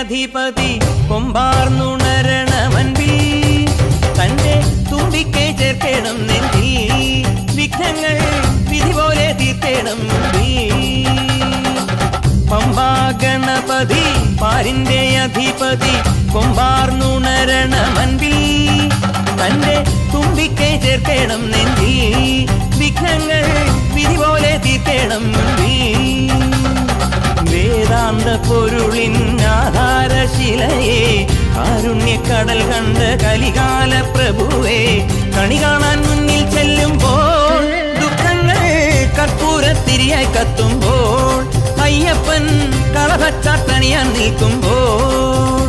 അധിപതി കൊമ്പാർന്നുണരണമൻപിൽ തന്റെ തുമ്പിക്കൈ ചേർക്കണം നെഞ്ചിൽ വിഘ്നങ്ങൾ വിധി പോലെ തീർക്കണം പമ്പാ ഗണപതി പാരിന്റെ അധിപതി കൊമ്പാർന്നുണരണമൻപിൽ തന്റെ തുമ്പിക്കൈ ചേർക്കണം നെഞ്ചിൽ വിഘ്നങ്ങൾ വിധി പോലെ തീർക്കണം വേദാന്ത പൊരുളിൻ ആധാരശിലയെ കാരുണ്യക്കടൽ കണ്ട കലികാല പ്രഭുവേ കണി കാണാൻ മുന്നിൽ ചെല്ലുമ്പോൾ ദുഃഖങ്ങൾ കർപ്പൂരത്തിരിയായി കത്തുമ്പോൾ അയ്യപ്പൻ കളഭച്ചാട്ടണിയാൻ നിൽക്കുമ്പോൾ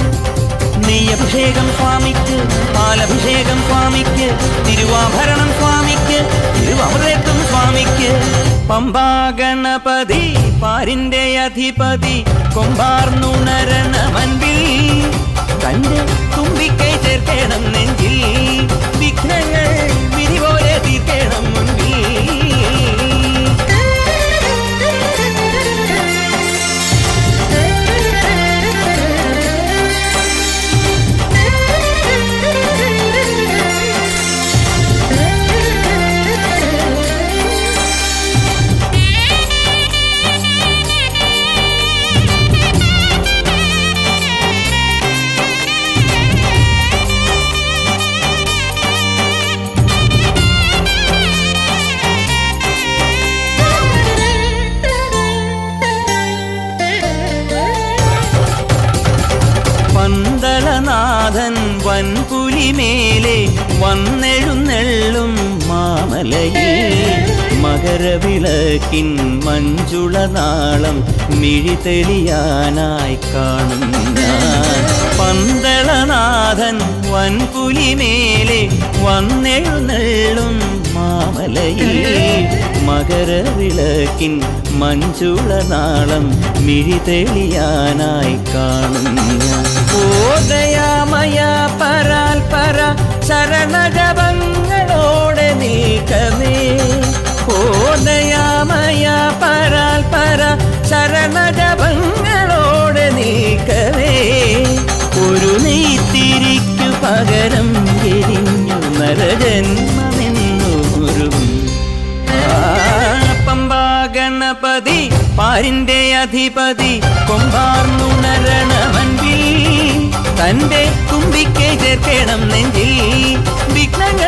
നെയ്യഭിഷേകം സ്വാമിക്ക് പാലഭിഷേകം സ്വാമിക്ക് തിരുവാഭരണം സ്വാമിക്ക് തിരുവമൃതത്വം സ്വാമിക്ക് പമ്പാ ഗണപതി പാരിന്റെ അധിപതി കൊമ്പാർന്നുണരണമൻപിൽ തന്റെ തുമ്പിക്കൈ ചേർക്കണം നെഞ്ചിൽ വിഘ്നങ്ങൾ വിധി പോലെ തീർക്കണം മുൻപിൽ പന്തളനാഥൻ വൻപുലിമേലെ വന്നെഴുന്നെള്ളും മാമലയിൽ മകരവിളക്കിൻ മഞ്ജുളനാളം മിഴിതെളിയാനായി കാണും ഞാൻ പന്തളനാഥൻ വൻപുലിമേലെ വന്നെഴുന്നെള്ളും മാമലയിൽ മകരവിളക്കിൻ മഞ്ജുളനാളം മിഴിതെളിയാനായി കാണും ഞാൻ ഓ ദയാമയ പരാൽ പര ശരണജപങ്ങളോടെ നീക്കമേ ഓ ദയാമയ പരാൽ പര ശരണജപങ്ങളോടെ നീക്കമേ ഒരു നെയ്ത്തിരിക്കു പകരം എരിഞ്ഞു നരജന്മമെന്നൂരും പമ്പാ ഗണപതി പാരിന്റെ അധിപതി കൊമ്പാർന്നുണരണമൻപിൽ തന്റെ തുമ്പിക്കൈ ചേർക്കണം നെഞ്ചിൽ വിഘ്നങ്ങൾ